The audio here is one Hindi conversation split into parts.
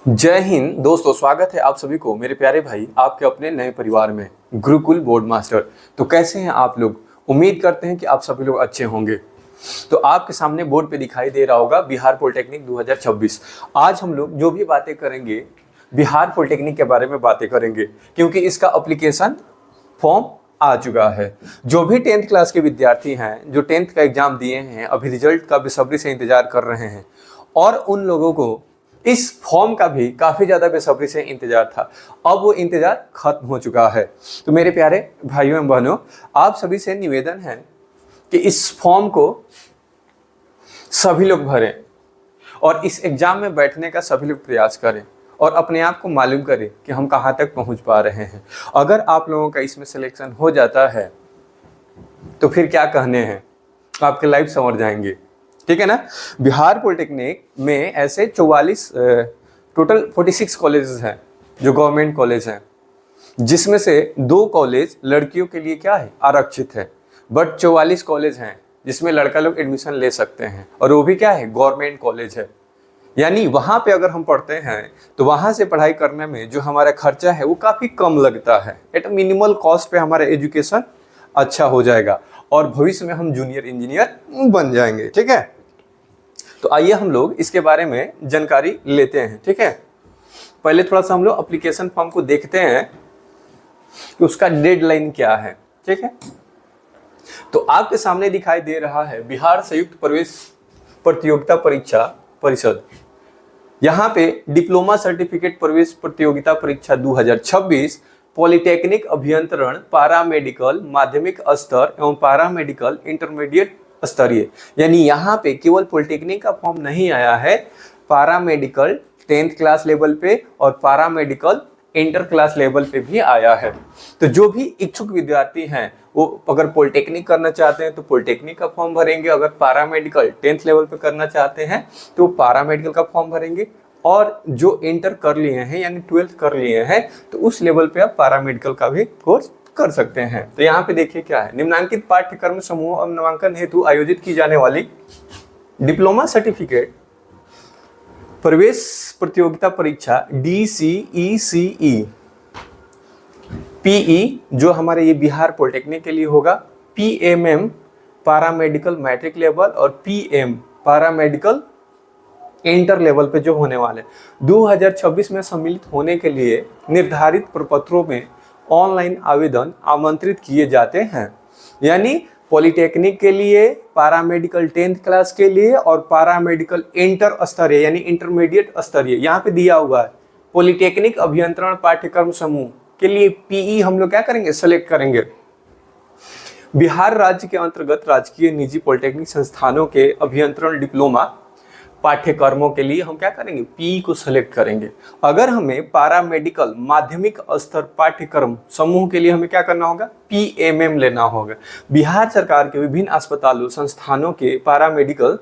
जय हिंद दोस्तों, स्वागत है आप सभी को मेरे प्यारे भाई आपके अपने नए परिवार में गुरुकुल बोर्ड मास्टर। तो कैसे हैं आप लोग? उम्मीद करते हैं कि आप सभी लोग अच्छे होंगे। तो आपके सामने बोर्ड पे दिखाई दे रहा होगा बिहार पॉलिटेक्निक 2026। आज हम लोग जो भी बातें करेंगे बिहार पॉलिटेक्निक के बारे में बातें करेंगे, क्योंकि इसका एप्लीकेशन फॉर्म आ चुका है। जो भी 10th क्लास के विद्यार्थी हैं, जो 10th का एग्जाम दिए हैं, अभी रिजल्ट का बेसब्री से इंतजार कर रहे हैं, और उन लोगों को इस फॉर्म का भी काफ़ी ज़्यादा बेसब्री से इंतजार था, अब वो इंतजार खत्म हो चुका है। तो मेरे प्यारे भाइयों एवं बहनों, आप सभी से निवेदन है कि इस फॉर्म को सभी लोग भरें और इस एग्ज़ाम में बैठने का सभी लोग प्रयास करें और अपने आप को मालूम करें कि हम कहाँ तक पहुँच पा रहे हैं। अगर आप लोगों का इसमें सिलेक्शन हो जाता है तो फिर क्या कहने हैं, आपके लाइफ संवर जाएंगे, ठीक है ना। बिहार पॉलिटेक्निक में ऐसे 44 टोटल 46 कॉलेजेस हैं जो गवर्नमेंट कॉलेज हैं, जिसमें से 2 कॉलेज लड़कियों के लिए क्या है, आरक्षित है। बट 44 कॉलेज हैं जिसमें लड़का लोग एडमिशन ले सकते हैं, और वो भी क्या है, गवर्नमेंट कॉलेज है। यानी वहाँ पे अगर हम पढ़ते हैं तो वहाँ से पढ़ाई करने में जो हमारा खर्चा है वो काफ़ी कम लगता है। एट मिनिमल कॉस्ट पे हमारा एजुकेशन अच्छा हो जाएगा और भविष्य में हम जूनियर इंजीनियर बन जाएंगे, ठीक है। तो आइए हम लोग इसके बारे में जानकारी लेते हैं, ठीक है। पहले थोड़ा सा हम लोग एप्लीकेशन फॉर्म को देखते हैं कि उसका डेडलाइन क्या है, ठीक है। तो आपके सामने दिखाई दे रहा है बिहार संयुक्त प्रवेश प्रतियोगिता परीक्षा परिषद। यहाँ पे डिप्लोमा सर्टिफिकेट प्रवेश प्रतियोगिता परीक्षा 2026, पॉलिटेक्निक अभियंत्रण पारा मेडिकल माध्यमिक स्तर एवं पारा मेडिकल इंटरमीडिएट स्तरीय। यानी यहाँ पे केवल पॉलिटेक्निक का फॉर्म नहीं आया है, पारा मेडिकल 10th क्लास लेवल पे और पारा मेडिकल इंटर क्लास लेवल पे भी आया है। तो जो भी इच्छुक विद्यार्थी हैं वो अगर पॉलिटेक्निक करना चाहते हैं तो पॉलिटेक्निक का फॉर्म भरेंगे, अगर पारा मेडिकल 10th लेवल पे करना चाहते हैं तो पारा मेडिकल का फॉर्म भरेंगे, और जो इंटर कर लिए हैं यानी 12th कर लिए हैं तो उस लेवल पे आप पारा मेडिकल का भी कोर्स कर सकते हैं। तो यहाँ पे देखिए क्या है, निम्नांकित पाठ्यक्रम समूह और नामांकन हेतु आयोजित की जाने वाली डिप्लोमा सर्टिफिकेट प्रवेश प्रतियोगिता परीक्षा DCECE PE जो हमारे ये बिहार पॉलिटेक्निक के लिए होगा, PMM पारामेडिकल मैट्रिक लेवल और PM पारामेडिकल इंटर लेवल पे जो होने वाले 2026 में सम्मिलित होने के लिए निर्धारित प्रपत्रों में ऑनलाइन आवेदन आमंत्रित किए जाते हैं। यानी पॉलिटेक्निक के लिए, पारामेडिकल 10th क्लास के लिए और पारामेडिकल इंटर स्तरीय यानी इंटरमीडिएट स्तरीय, यहाँ पे दिया हुआ है पॉलिटेक्निक अभियंत्रण पाठ्यक्रम समूह के लिए PE हम लोग क्या करेंगे, सेलेक्ट करेंगे। बिहार राज्य के अंतर्गत राजकीय निजी पॉलिटेक्निक संस्थानों के अभियंत्रण डिप्लोमा पाठ्यक्रमों के लिए हम क्या करेंगे, PE को सेलेक्ट करेंगे। अगर हमें पारामेडिकल माध्यमिक स्तर पाठ्यक्रम समूह के लिए हमें क्या करना होगा, PMM लेना होगा। बिहार सरकार के विभिन्न अस्पतालों संस्थानों के पारामेडिकल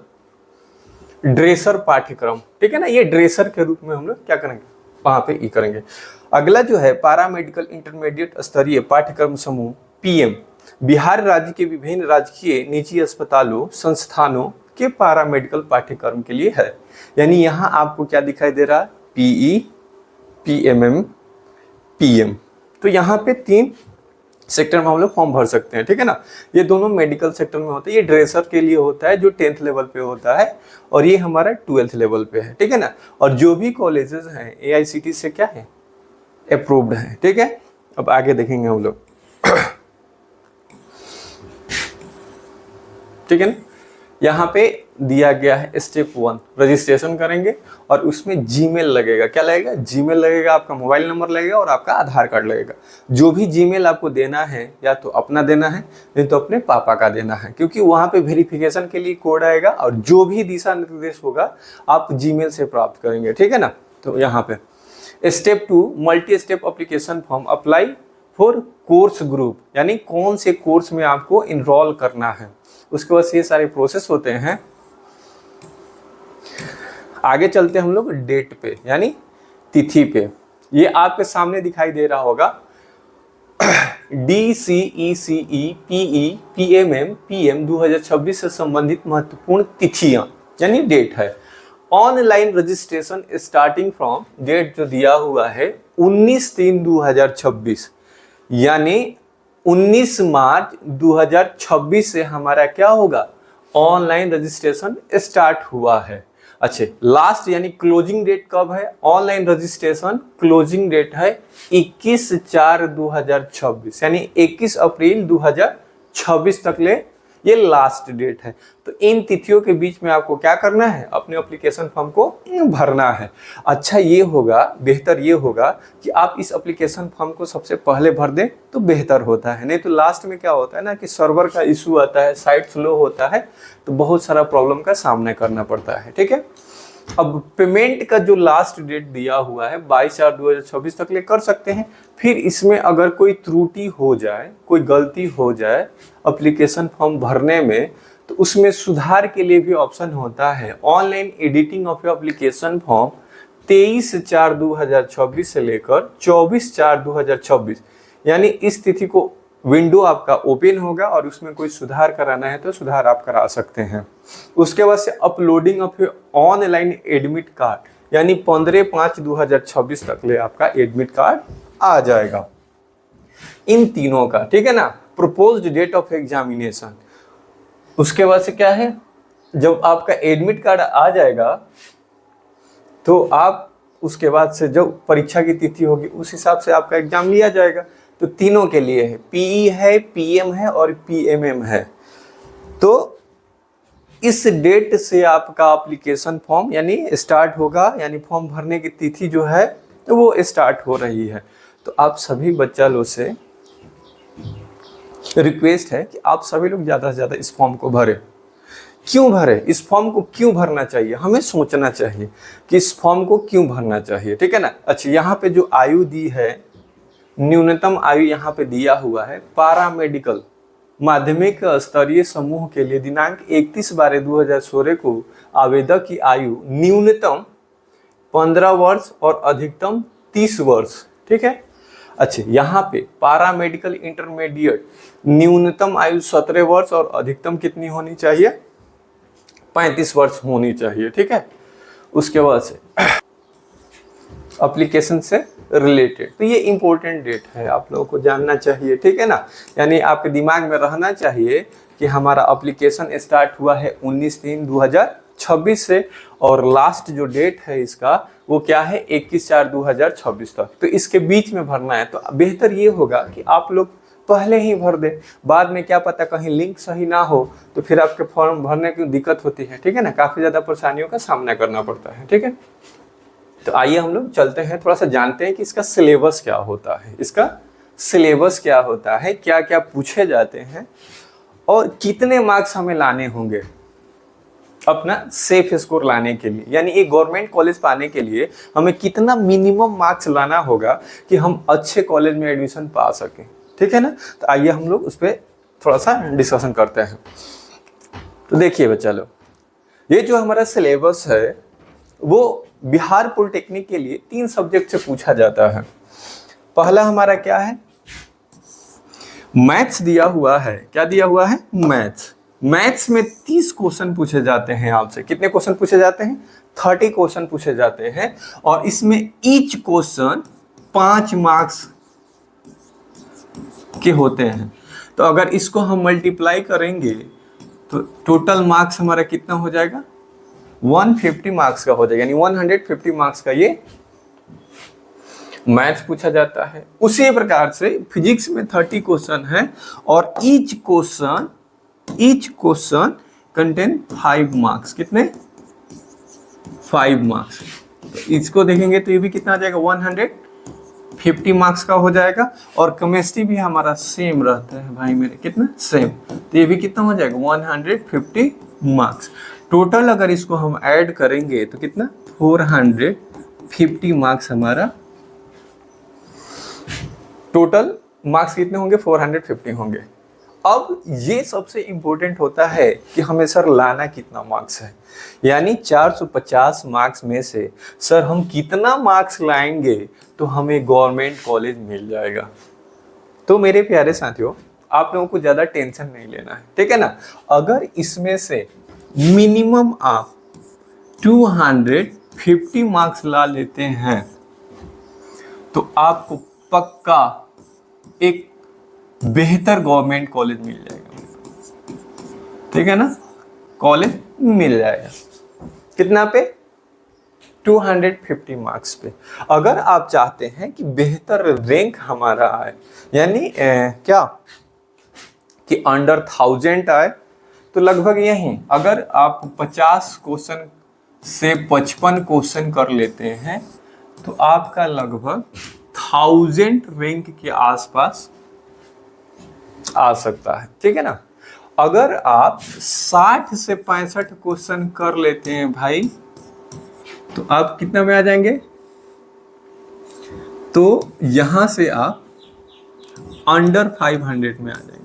ड्रेसर पाठ्यक्रम, ठीक है ना, ये ड्रेसर के रूप में हम लोग क्या करेंगे, वहाँ पे ई करेंगे। अगला जो है पारामेडिकल इंटरमीडिएट स्तरीय पाठ्यक्रम समूह PM, बिहार राज्य के विभिन्न राजकीय निजी अस्पतालों संस्थानों के पारामेडिकल पाठ्यक्रम के लिए है। यानी यहाँ आपको क्या दिखाई दे रहा है, PE PMM PM। तो यहाँ पे 3 सेक्टर में हम लोग फॉर्म भर सकते हैं, ठीक है ना। ये दोनों मेडिकल सेक्टर में होता है, ये ड्रेसर के लिए होता है जो 10th लेवल पे होता है, और ये हमारा 12th लेवल पे है, ठीक है ना। और जो भी कॉलेजेस हैं AICTE से क्या है, अप्रूव्ड है, ठीक है। अब आगे देखेंगे हम लोग, ठीक है ना। यहाँ पे दिया गया है स्टेप 1, रजिस्ट्रेशन करेंगे और उसमें जीमेल लगेगा। क्या लगेगा, जीमेल लगेगा, आपका मोबाइल नंबर लगेगा और आपका आधार कार्ड लगेगा। जो भी जीमेल आपको देना है या तो अपना देना है, नहीं तो अपने पापा का देना है, क्योंकि वहाँ पे वेरिफिकेशन के लिए कोड आएगा और जो भी दिशा निर्देश होगा आप जीमेल से प्राप्त करेंगे, ठीक है ना। तो यहाँ पे step 2, multi step application form apply for course group, यानी कौन से कोर्स में आपको इनरोल करना है, उसके बाद ये सारे प्रोसेस होते हैं। आगे चलते हैं हम लोग डेट पे, यानी तिथि पे। ये आपके सामने दिखाई दे रहा होगा DCECE PE PMM PM 2026 से संबंधित महत्वपूर्ण तिथियां यानी डेट है। Online registration starting from, date जो दिया हुआ है 19/3/2026, यानी 19 मार्च 2026 से हमारा क्या होगा, ऑनलाइन रजिस्ट्रेशन स्टार्ट हुआ है। अच्छा, लास्ट यानी क्लोजिंग डेट कब है, ऑनलाइन रजिस्ट्रेशन क्लोजिंग डेट है 21/4/2026, यानी 21 अप्रैल 2026 तक ले ये लास्ट डेट है। तो इन तिथियों के बीच में आपको क्या करना है, अपने एप्लीकेशन फॉर्म को भरना है। अच्छा ये होगा, बेहतर ये होगा कि आप इस एप्लीकेशन फॉर्म को सबसे पहले भर दें तो बेहतर होता है, नहीं तो लास्ट में क्या होता है ना कि सर्वर का इशू आता है, साइट स्लो होता है, तो बहुत सारा प्रॉब्लम का सामना करना पड़ता है। ठीक है, अब पेमेंट का जो लास्ट डेट दिया हुआ है 22/4/2026 तक ले कर सकते हैं। फिर इसमें अगर कोई त्रुटि हो जाए, कोई गलती हो जाए एप्लीकेशन फॉर्म भरने में, तो उसमें सुधार के लिए भी ऑप्शन होता है, online editing of application form 23/4/2026 से लेकर 24/4/2026, यानी इस तिथि को विंडो आपका ओपन होगा और उसमें कोई सुधार कराना है तो सुधार आप करा सकते हैं। उसके बाद से uploading of online admit card, यानी 15/5/2026 तक ले आपका एडमिट कार्ड आ जाएगा इन तीनों का। ठीक है ना, प्रोपोज्ड डेट ऑफ एग्जामिनेशन, उसके बाद से क्या है, जब आपका एडमिट कार्ड आ जाएगा तो आप उसके बाद से जो परीक्षा की तिथि होगी उस हिसाब से आपका एग्जाम लिया जाएगा। तो तीनों के लिए है, पीई है, पीएम है और पीएमएम है। तो इस डेट से आपका एप्लीकेशन फॉर्म यानी स्टार्ट होगा, यानी फॉर्म भरने की तिथि जो है तो वो स्टार्ट हो रही है। तो आप सभी बच्चा लोग से रिक्वेस्ट है कि आप सभी लोग ज़्यादा से ज़्यादा इस फॉर्म को भरें। क्यों भरें, इस फॉर्म को क्यों भरना चाहिए, हमें सोचना चाहिए कि इस फॉर्म को क्यों भरना चाहिए। ठीक है ना। अच्छा, यहाँ पे जो आयु दी है, न्यूनतम आयु यहाँ पे दिया हुआ है, पारा मेडिकल माध्यमिक स्तरीय समूह के लिए दिनांक 31/12/2016 को आवेदक की आयु न्यूनतम 15 वर्ष और अधिकतम 30 वर्ष। ठीक है। अच्छा, यहाँ पे पारा मेडिकल इंटरमीडिएट न्यूनतम आयु 17 वर्ष और अधिकतम कितनी होनी चाहिए, 35 वर्ष होनी चाहिए। ठीक है। उसके बाद से एप्लीकेशन से रिलेटेड, तो ये इंपॉर्टेंट डेट है, आप लोगों को जानना चाहिए। ठीक है ना, यानी आपके दिमाग में रहना चाहिए कि हमारा एप्लीकेशन स्टार्ट हुआ है 19/3/2026 से और लास्ट जो डेट है इसका वो क्या है 21/4/2026 तक। तो इसके बीच में भरना है। तो बेहतर ये होगा कि आप लोग पहले ही भर दे, बाद में क्या पता कहीं लिंक सही ना हो तो फिर आपके फॉर्म भरने की दिक्कत होती है। ठीक है ना, काफ़ी ज़्यादा परेशानियों का सामना करना पड़ता है। ठीक है, तो आइए हम लोग चलते हैं, थोड़ा सा जानते हैं कि इसका सिलेबस क्या होता है, इसका सिलेबस क्या होता है, क्या क्या पूछे जाते हैं और कितने मार्क्स हमें लाने होंगे अपना सेफ स्कोर लाने के लिए, यानी एक गवर्नमेंट कॉलेज पाने के लिए हमें कितना मिनिमम मार्क्स लाना होगा कि हम अच्छे कॉलेज में एडमिशन पा सकें। ठीक है ना। तो आइए हम लोग उस पर थोड़ा सा डिस्कशन करते हैं। तो देखिए बच्चा लोग, ये जो हमारा सिलेबस है वो बिहार पॉलिटेक्निक के लिए 3 सब्जेक्ट से पूछा जाता है। पहला हमारा क्या है, मैथ्स दिया हुआ है। क्या दिया हुआ है, मैथ्स। मैथ्स में 30 क्वेश्चन पूछे जाते हैं आपसे। कितने क्वेश्चन पूछे जाते हैं, 30 क्वेश्चन पूछे जाते हैं और इसमें ईच क्वेश्चन 5 मार्क्स के होते हैं। तो अगर इसको हम मल्टीप्लाई करेंगे तो टोटल मार्क्स हमारा कितना हो जाएगा, 150 मार्क्स का हो जाएगा, यानी 150 मार्क्स का ये मैथ्स पूछा जाता है। उसी प्रकार से फिजिक्स में 30 क्वेश्चन है और ईच क्वेश्चन कंटेन 5 मार्क्स। कितने, 5 मार्क्स। तो इसको देखेंगे तो ये भी कितना आ जाएगा, 150 मार्क्स का हो जाएगा। और केमिस्ट्री भी हमारा सेम रहता है भाई मेरे, कितना सेम, तो ये भी कितना हो जाएगा 150 मार्क्स। टोटल अगर इसको हम ऐड करेंगे तो कितना, 450 मार्क्स हमारा टोटल मार्क्स कितने होंगे, 450 होंगे। अब ये सबसे इंपॉर्टेंट होता है कि हमें सर लाना कितना मार्क्स है, यानी 450 मार्क्स में से सर हम कितना मार्क्स लाएंगे तो हमें गवर्नमेंट कॉलेज मिल जाएगा। तो मेरे प्यारे साथियों, आप लोगों को ज़्यादा टेंशन नहीं लेना है। ठीक है ना। अगर इसमें से मिनिमम आप 250 मार्क्स ला लेते हैं तो आपको पक्का एक बेहतर गवर्नमेंट कॉलेज मिल जाएगा, ठीक है ना, कॉलेज मिल जाएगा। कितना पे? 250 मार्क्स पे। अगर आप चाहते हैं कि बेहतर रैंक हमारा आए, यानी क्या कि अंडर 1000 आए, तो लगभग यही अगर आप 50 क्वेश्चन से 55 क्वेश्चन कर लेते हैं तो आपका लगभग 1000 रैंक के आसपास आ सकता है, ठीक है ना। अगर आप 60 से 65 क्वेश्चन कर लेते हैं भाई तो आप कितना में आ जाएंगे? तो यहां से आप अंडर 500 में आ जाएंगे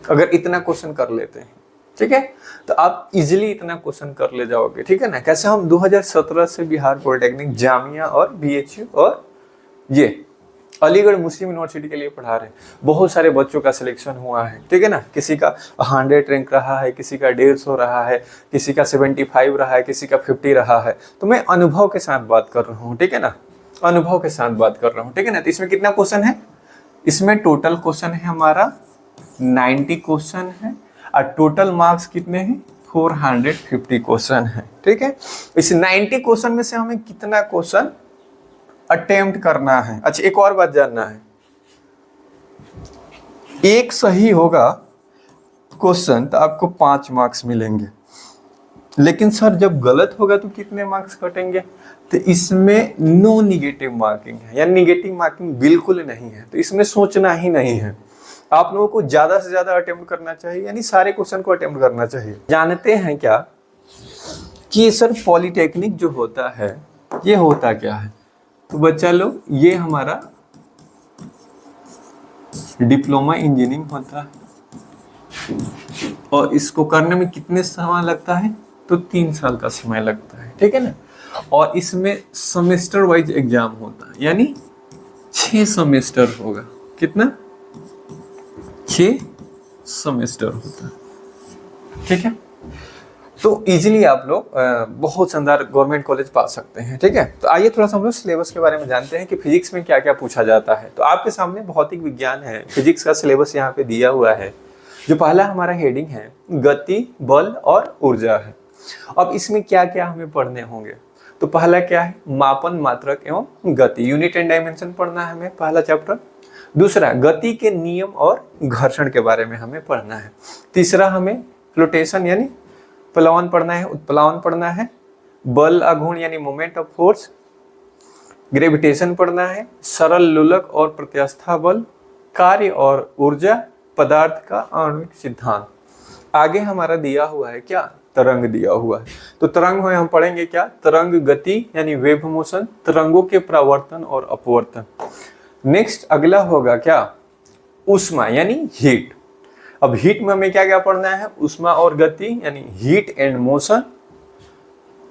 अगर इतना क्वेश्चन कर लेते हैं, ठीक है। तो आप इजीली इतना क्वेश्चन कर ले जाओगे, ठीक है ना। कैसे हम 2017 से बिहार पॉलिटेक्निक, जामिया और बीएचयू और ये अलीगढ़ मुस्लिम यूनिवर्सिटी के लिए पढ़ा रहे हैं। बहुत सारे बच्चों का सिलेक्शन हुआ है, ठीक है ना। किसी का 100 रैंक रहा है, किसी का 150 रहा है, किसी का 75 रहा है, किसी का 50 रहा है। तो मैं अनुभव के साथ बात कर रहा हूँ, ठीक है ना, अनुभव के साथ बात कर रहा हूँ, ठीक है ना। तो इसमें कितना क्वेश्चन है? इसमें टोटल क्वेश्चन है हमारा 90 क्वेश्चन है और टोटल मार्क्स कितने हैं? 450 क्वेश्चन है, ठीक है। इस 90 क्वेश्चन में से हमें कितना क्वेश्चन अटेम्प्ट करना है? अच्छा, एक और बात जानना है, एक सही होगा क्वेश्चन तो आपको 5 मार्क्स मिलेंगे, लेकिन सर जब गलत होगा तो कितने मार्क्स कटेंगे? तो इसमें नो निगेटिव मार्किंग है, यानी निगेटिव मार्किंग बिल्कुल नहीं है। तो इसमें सोचना ही नहीं है, आप लोगों को ज्यादा से ज्यादा अटेम्प्ट करना चाहिए, यानी सारे क्वेश्चन को अटेम्प्ट करना चाहिए। जानते हैं क्या कि सर पॉलिटेक्निक जो होता है ये होता क्या है? तो बच्चा लोग, ये हमारा डिप्लोमा इंजीनियरिंग होता है और इसको करने में कितने समय लगता है? तो 3 साल का समय लगता है, ठीक है ना। और इसमें सेमेस्टर वाइज एग्जाम होता है, यानी 6 सेमेस्टर होगा। कितना? 6 सेमेस्टर होता है, ठीक है। तो इजीली आप लोग बहुत शानदार गवर्नमेंट कॉलेज पा सकते हैं, ठीक है। तो आइए थोड़ा सा हम लोग सिलेबस के बारे में जानते हैं कि फिजिक्स में क्या क्या पूछा जाता है। तो आपके सामने भौतिक विज्ञान है, फिजिक्स का सिलेबस यहाँ पे दिया हुआ है। जो पहला हमारा हेडिंग है गति, बल और ऊर्जा है। अब इसमें क्या क्या हमें पढ़ने होंगे? तो पहला क्या है? मापन, मात्रक एवं गति, यूनिट एंड डायमेंशन पढ़ना है हमें, पहला चैप्टर। दूसरा, गति के नियम और घर्षण के बारे में हमें पढ़ना है। तीसरा, हमें फ्लोटेशन यानी प्लावन पढ़ना है, उत्प्लावन पढ़ना है। बल आघूर्ण यानी मोमेंट ऑफ फोर्स, ग्रेविटेशन पढ़ना है। सरल लुलक और प्रत्यास्था बल, कार्य और ऊर्जा, पदार्थ का आणविक सिद्धांत। आगे हमारा दिया हुआ है क्या? तरंग दिया हुआ है। तो तरंग में हम पढ़ेंगे क्या? तरंग गति यानी वेव मोशन, तरंगों के परावर्तन और अपवर्तन। नेक्स्ट अगला होगा क्या? ऊष्मा यानी हीट। अब हीट में हमें क्या क्या पढ़ना है? ऊष्मा और गति यानी हीट एंड मोशन,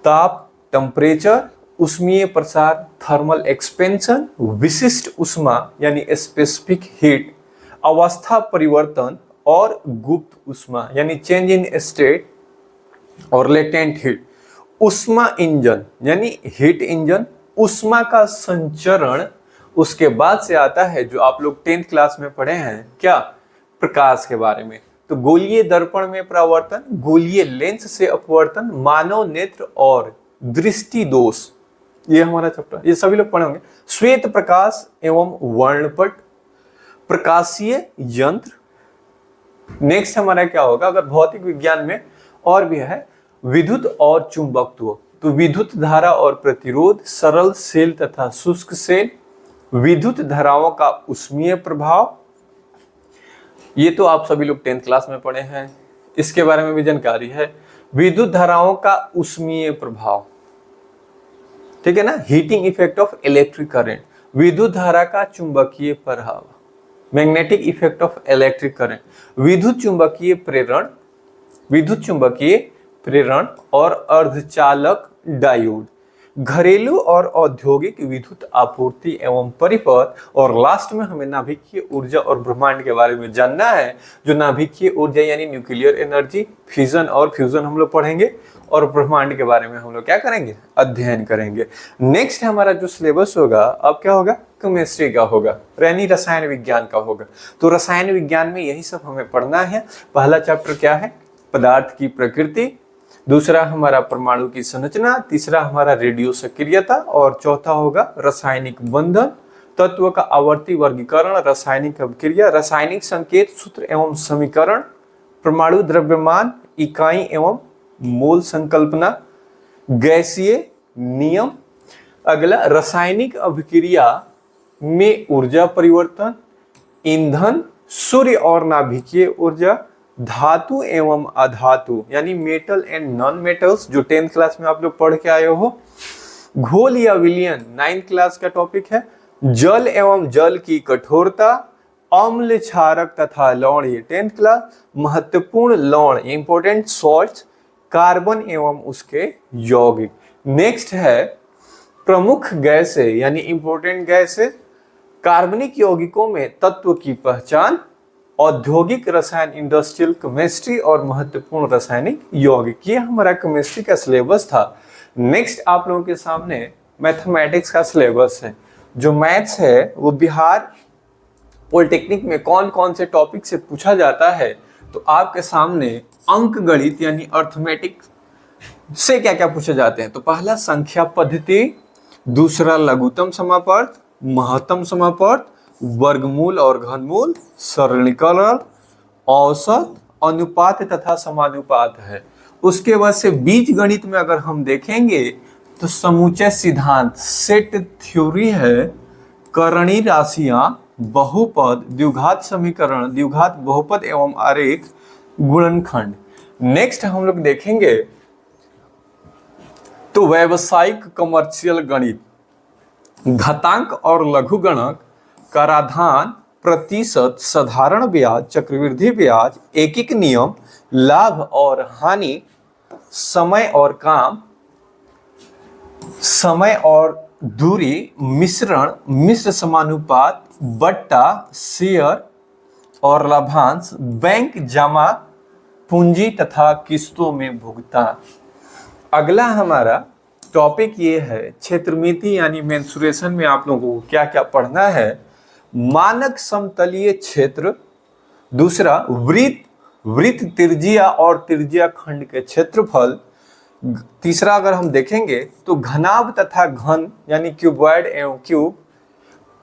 ताप टेम्परेचर, ऊष्मीय प्रसार थर्मल एक्सपेंशन, विशिष्ट ऊष्मा यानी स्पेसिफिक हीट, अवस्था परिवर्तन और गुप्त ऊष्मा यानी चेंज इन स्टेट और लेटेंट हीट। ऊष्मा इंजन यानी हीट इंजन, ऊष्मा का संचरण। उसके बाद से आता है जो आप लोग 10th क्लास में पढ़े हैं क्या? प्रकाश के बारे में। तो गोलीय दर्पण में परावर्तन, गोलीय लेंस से अपवर्तन, मानव नेत्र और दृष्टि दोष, ये हमारा चैप्टर, ये सभी लोग पढ़े होंगे। श्वेत प्रकाश एवं वर्णपट, प्रकाशीय यंत्र। नेक्स्ट हमारा क्या होगा? अगर भौतिक विज्ञान में और भी है, विद्युत और चुंबकत्व, तो विद्युत धारा और प्रतिरोध, सरल सेल तथा शुष्क सेल, विद्युत धाराओं का ऊष्मीय प्रभाव, ये तो आप सभी लोग 10th क्लास में पढ़े हैं, इसके बारे में भी जानकारी है। विद्युत धाराओं का ऊष्मीय प्रभाव, ठीक है ना, heating effect of electric current, विद्युत धारा का चुंबकीय प्रभाव, magnetic effect of electric current, विद्युत चुंबकीय प्रेरण और अर्धचालक डायोड, घरेलू और औद्योगिक विद्युत आपूर्ति एवं परिपथ, और लास्ट में हमें नाभिकीय ऊर्जा और ब्रह्मांड के बारे में जानना है। जो नाभिकीय ऊर्जा यानी न्यूक्लियर एनर्जी, फिजन और फ्यूजन हम लोग पढ़ेंगे, और ब्रह्मांड के बारे में हम लोग क्या करेंगे, अध्ययन करेंगे। नेक्स्ट हमारा जो सिलेबस होगा अब क्या होगा, केमिस्ट्री का होगा, यानी रसायन विज्ञान का होगा। तो रसायन विज्ञान में यही सब हमें पढ़ना है। पहला चैप्टर क्या है, पदार्थ की प्रकृति, दूसरा हमारा परमाणु की संरचना, तीसरा हमारा रेडियो सक्रियता, और चौथा होगा रासायनिक बंधन, तत्व का आवर्ती वर्गीकरण, रासायनिक अभिक्रिया, रासायनिक संकेत, सूत्र एवं समीकरण, परमाणु द्रव्यमान, इकाई एवं मोल संकल्पना, गैसीय नियम। अगला रासायनिक अभिक्रिया में ऊर्जा परिवर्तन, ईंधन, सूर्य और नाभिकीय ऊर्जा, धातु एवं अधातु यानी मेटल एंड नॉन मेटल्स, जो 10th क्लास में आप लोग पढ़ के आए हो। घोल या विलयन 9th क्लास का टॉपिक है। जल एवं जल की कठोरता, अम्ल, क्षारक तथा लवण, ये 10th क्लास। महत्वपूर्ण लवण, इंपोर्टेंट सॉल्ट्स, कार्बन एवं उसके यौगिक। नेक्स्ट है प्रमुख गैसें यानी इंपोर्टेंट गैसें, कार्बनिक यौगिकों में तत्व की पहचान, औद्योगिक रसायन इंडस्ट्रियल केमिस्ट्री, और महत्वपूर्ण रासायनिक यौगिक। ये हमारा केमिस्ट्री का सिलेबस था। नेक्स्ट आप लोगों के सामने मैथमेटिक्स का सिलेबस है। जो मैथ्स है वो बिहार पॉलिटेक्निक में कौन कौन से टॉपिक से पूछा जाता है, तो आपके सामने अंक गणित यानी अर्थमेटिक से क्या क्या पूछे जाते हैं। तो पहला संख्या पद्धति, दूसरा लघुत्तम समापर्त, महत्तम समापर्त, वर्गमूल और घनमूल, सरलीकरण, औसत, अनुपात तथा समानुपात है। उसके बाद से बीज गणित में अगर हम देखेंगे तो समुच्चय सिद्धांत, सेट थ्योरी है, करणीय राशियां, बहुपद, द्विघात समीकरण, द्विघात बहुपद एवं आरेख, गुणनखंड। नेक्स्ट हम लोग देखेंगे तो व्यावसायिक कमर्शियल गणित, घातांक और लघुगणक, कराधान, प्रतिशत, साधारण ब्याज, चक्रवृद्धि ब्याज, एकीक नियम, लाभ और हानि, समय और काम, समय और दूरी, मिश्रण, मिश्र समानुपात, बट्टा, शेयर और लाभांश, बैंक जमा पूंजी तथा किस्तों में भुगतान। अगला हमारा टॉपिक ये है क्षेत्रमिति यानी मेंसुरेशन में आप लोगों को क्या क्या पढ़ना है। मानक समतलीय क्षेत्र, दूसरा वृत्त त्रिज्या और त्रिज्या खंड के क्षेत्रफल, तीसरा अगर हम देखेंगे तो घनाभ तथा घन यानी क्यूबॉइड एवं क्यूब,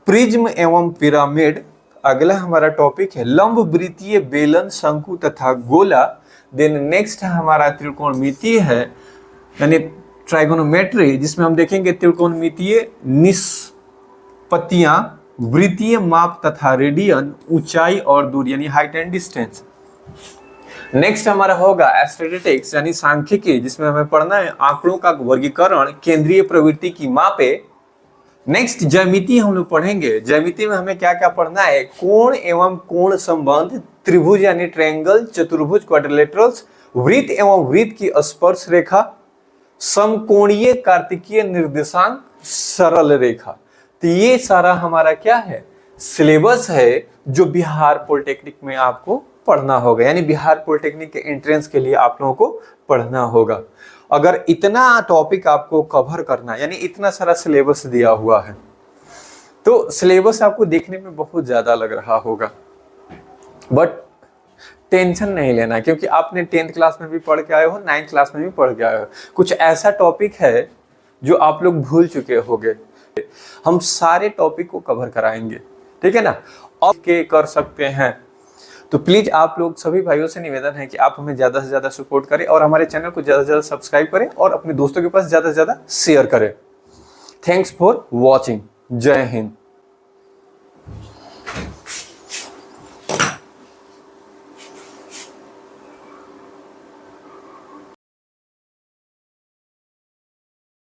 प्रिज्म एवं पिरामिड। अगला हमारा टॉपिक है लंब वृत्तीय, बेलन, शंकु तथा गोला। देन नेक्स्ट हमारा त्रिकोणमितीय है यानी ट्राइगोनोमेट्री, जिसमें हम देखेंगे त्रिकोणमितीय निष्पत्तियां, वृत्तीय माप तथा रेडियन, ऊंचाई और दूरी यानी हाइट एंड डिस्टेंस। नेक्स्ट हमारा होगा स्टैटिस्टिक्स यानी सांख्यिकी, जिसमें हमें पढ़ना है आंकड़ों का वर्गीकरण, केंद्रीय प्रवृत्ति की मापे। नेक्स्ट ज्यामिति हम लोग पढ़ेंगे। ज्यामिति में हमें क्या क्या पढ़ना है, कोण एवं कोण संबंध, त्रिभुज यानी ट्रायंगल, चतुर्भुज क्वाड्रिलेटरल्स, वृत्त एवं वृत्त की स्पर्श रेखा, समकोणीय कार्तिकीय निर्देशांक, सरल रेखा। तो ये सारा हमारा क्या है, सिलेबस है जो बिहार पॉलिटेक्निक में आपको पढ़ना होगा, यानी बिहार पॉलिटेक्निक के एंट्रेंस के लिए आप लोगों को पढ़ना होगा। अगर इतना टॉपिक आपको कवर करना यानी इतना सारा सिलेबस दिया हुआ है तो सिलेबस आपको देखने में बहुत ज्यादा लग रहा होगा, बट टेंशन नहीं लेना, क्योंकि आपने 10th क्लास में भी पढ़ के आए हो, 9th क्लास में भी पढ़ के आए हो। कुछ ऐसा टॉपिक है जो आप लोग भूल चुके होंगे, हम सारे टॉपिक को कवर कराएंगे, ठीक है ना। अब के कर सकते हैं तो प्लीज आप लोग सभी भाइयों से निवेदन है कि आप हमें ज्यादा से ज्यादा सपोर्ट करें और हमारे चैनल को ज्यादा से ज्यादा सब्सक्राइब करें और अपने दोस्तों के पास ज्यादा से ज्यादा शेयर करें। Thanks for watching. जय हिंद।